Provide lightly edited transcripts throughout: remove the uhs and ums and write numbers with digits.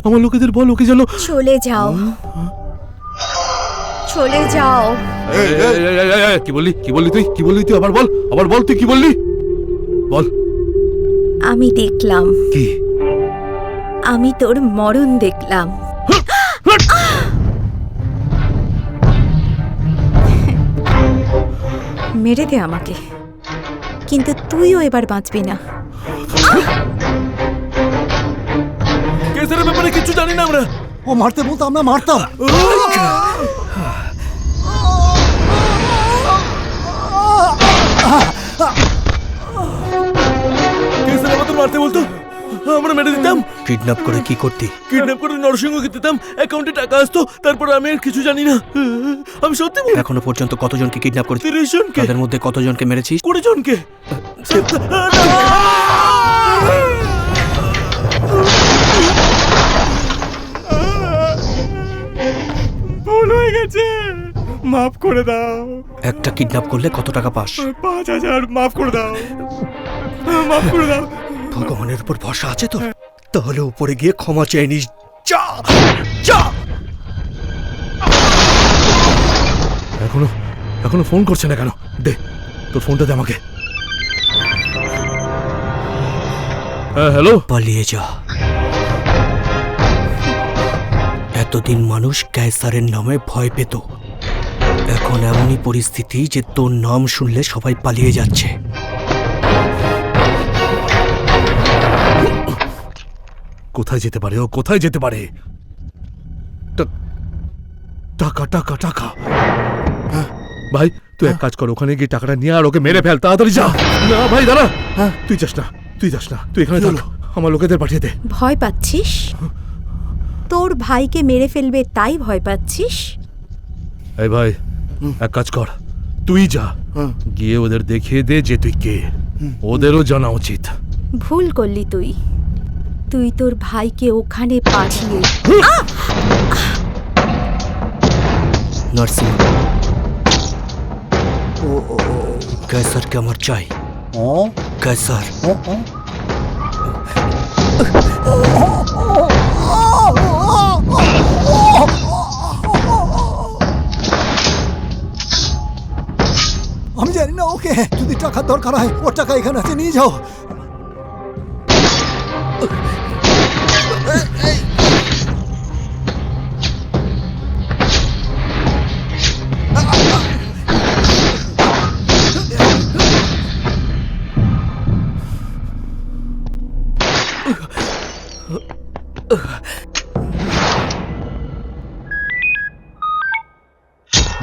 আমার লোকেদের বল, ওকে যেন চলে যাও, চলে যাও। কি বললি তুই? আবার বল তুই কি বললি? বল। আমি দেখলাম, কি? আমি তোর মরণ দেখলাম। মেরে দে আমাকে, কিন্তু তুইও এবার বাঁচবি না। কেসের ব্যাপারে কিছু জানি না আমরা। ও মারতে বলতো আমরা মারতাম। কেসের আমাদের মারতে বলতো, আমরা মেরে দিতাম। কিডন্যাপ করে কি করতি? কিডন্যাপ করে নরসিংহকে দিতাম, অ্যাকাউন্টে টাকা আসতো, তারপর আমি আর কিছু জানি না। আমি সত্যি বলি। এখনো পর্যন্ত কতজনকে কিডন্যাপ করেছিস? 30 জনকে। তাদের মধ্যে কতজনকে মেরেছিস? 20 জনকে। ভুল হয়ে গেছে, মাফ করে দাও। একটা কিডন্যাপ করলে কত টাকা পাস? 5000। মাফ করে দাও, মাফ করে দাও। ভগবানের উপর ভরসা আছে তোর? তাহলে উপরে গিয়ে ক্ষমা চেয়ে নিস। যা। এখনো ফোন করছে না কেন? দে তোর ফোনটা দে আমাকে। হ্যাঁ, হ্যালো। পালিয়ে যা। এতদিন মানুষ ক্যাসারের নামে ভয় পেত, এখন এমনই পরিস্থিতি যে তোর নাম শুনলে সবাই পালিয়ে যাচ্ছে। কোথায় যেতে পারে? ও কোথায় যেতে পারে? টাকা টাকা টাকা। ভাই তুই এক কাজ কর, ওখানে গিয়ে টাকাটা নিয়ে আর ওকে মেরে ফেল, তাড়াতাড়ি যা। না ভাই দাঁড়া, তুই যাস না, তুই এখানে থাক, আমার লোকেদের পাঠিয়ে দে। ভয় পাচ্ছিস? তোর ভাইকে মেরে ফেলবে তাই ভয় পাচ্ছিস? এই ভাই এক কাজ কর, তুই যা, গিয়ে ওদের দেখিয়ে দে যে তুই কে, ওদেরও জানা উচিত। ভুল করলি তুই, তুই তোর ভাইকে ওখানে পাঠিয়ে। নার্সিং ক্যাসারকে আমার চাই। ক্যাসার আমি জানি না ওকে, যদি টাকার দরকার হয় ওর টাকা এখানে আছে, নিয়ে যাও।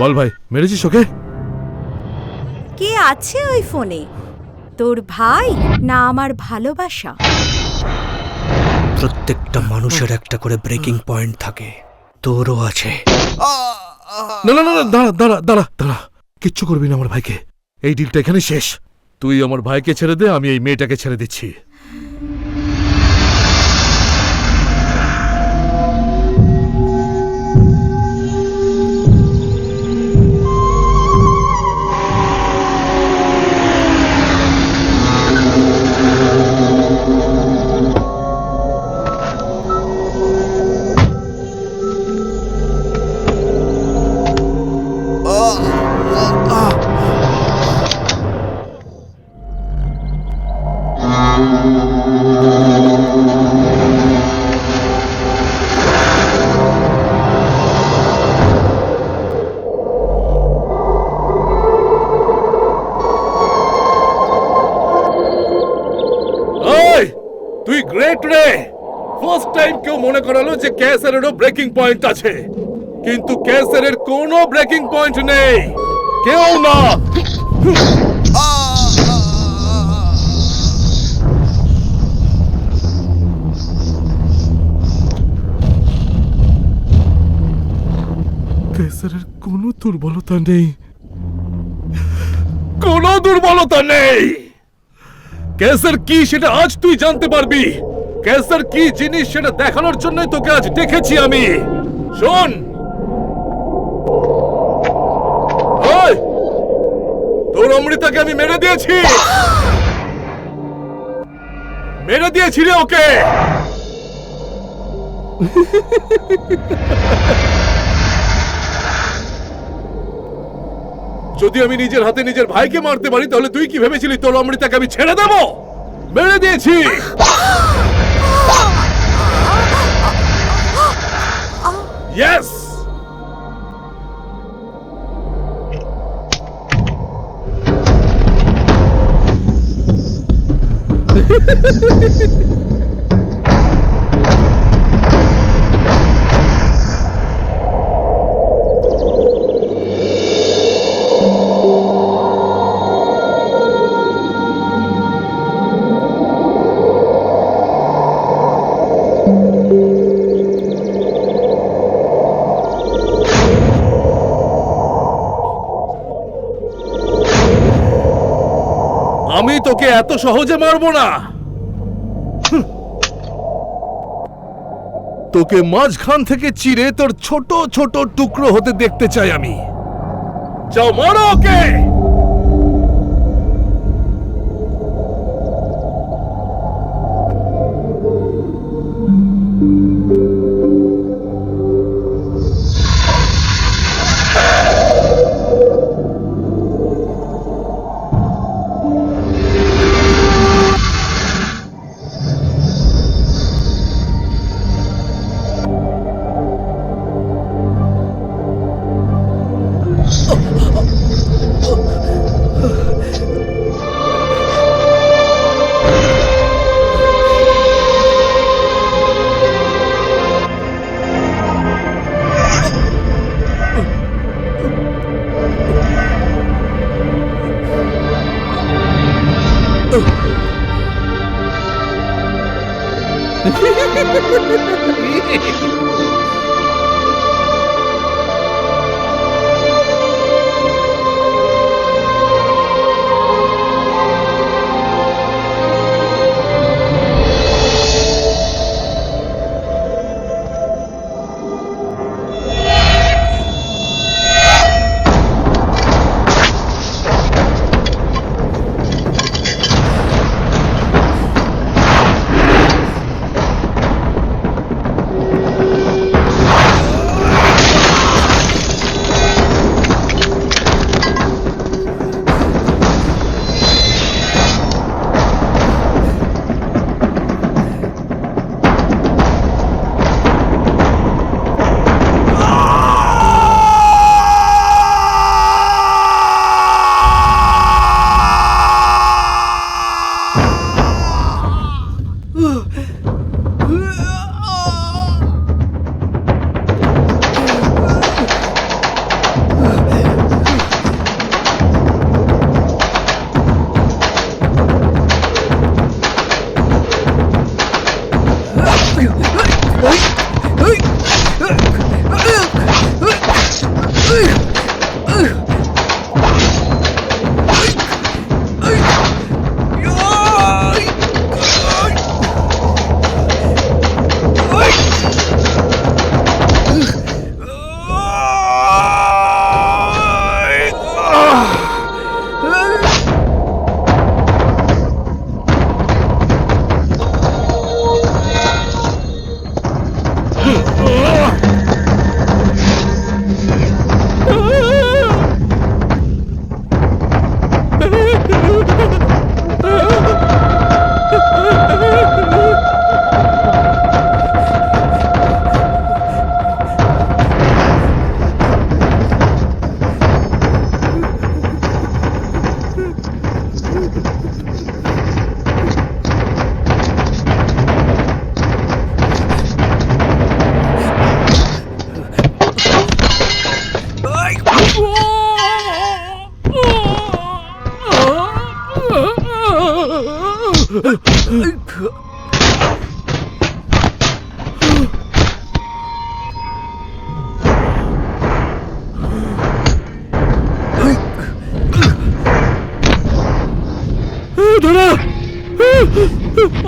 বল ভাই, মেরেছিস ওকে? কে আছে ওই ফোনে? তোর ভাই না আমার ভালোবাসা? প্রত্যেকটা মানুষের একটা করে ব্রেকিং পয়েন্ট থাকে, তোরও আছে। না না না, দাঁড়া, কিচ্ছু করবি না আমার ভাইকে, এই ডিলটা এখানে শেষ। তুই আমার ভাইকে ছেড়ে দে, আমি এই মেয়েটাকে ছেড়ে দিচ্ছি। তুই গ্রেট রে, ফার্স্ট টাইম কেউ মনে করালো যে ক্যাসারেরও ব্রেকিং পয়েন্ট আছে, কিন্তু ক্যাসারের কোনো ব্রেকিং পয়েন্ট নেই, কেউ না। ক্যাসারের কোনো দুর্বলতা নেই, ক্যাসার কি সেটা আজ তুই জানতে পারবি। ক্যাসার কি জিনিস সেটা দেখানোর জন্য তোকে আজ দেখেছি আমি। শোন, তোর অমৃতাকে আমি মেরে দিয়েছি রে ওকে। যদি আমি নিজের হাতে নিজের ভাইকে মারতে পারি তাহলে তুই কি ভেবেছিলি তোর অমৃতাকে আমি ছেড়ে দেবো? মেরে দিয়েছি। ইয়েস। আমি তোকে এত সহজে মারবো না। তোকে মাঝখান থেকে চিরে তোর ছোট ছোট টুকরো হতে দেখতে চাই আমি। যাও মারো ওকে।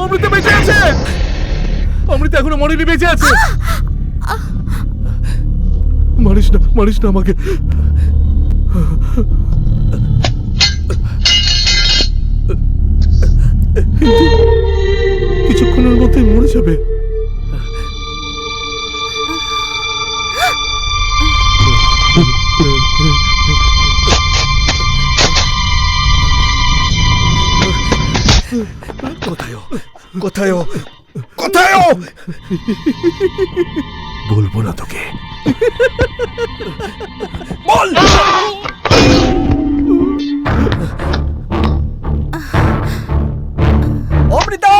অমৃতা বেঁচে আছে। অমৃতা এখনো মরেনি, বেঁচে আছে। মারিস না, মারিস না আমাকে। কিছুক্ষণের মধ্যেই মরে যাবে। কোথায় ও কোথায় ও বলবো না তোকে। বল অমৃতা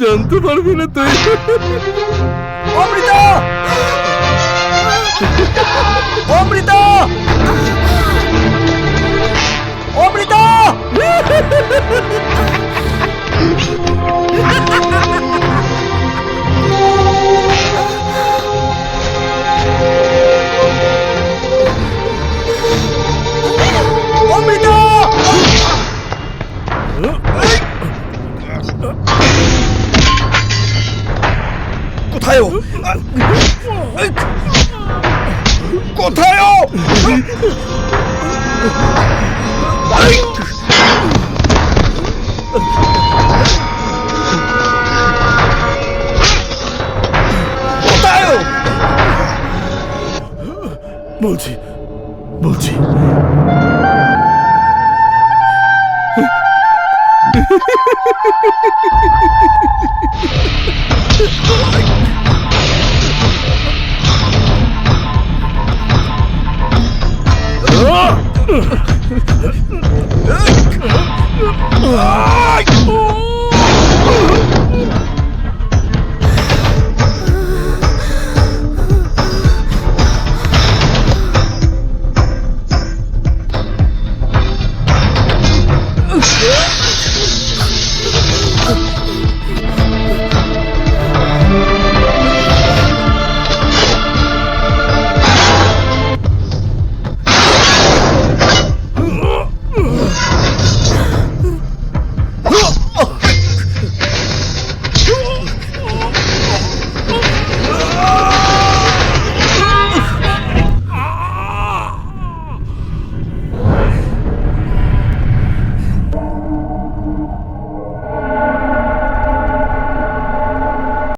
জানতে পারবি না তুই। অমৃতা অমৃতা অমৃতা অমৃতা কোথায় ও কোথায় ও কোথায় ও বলছি বলছি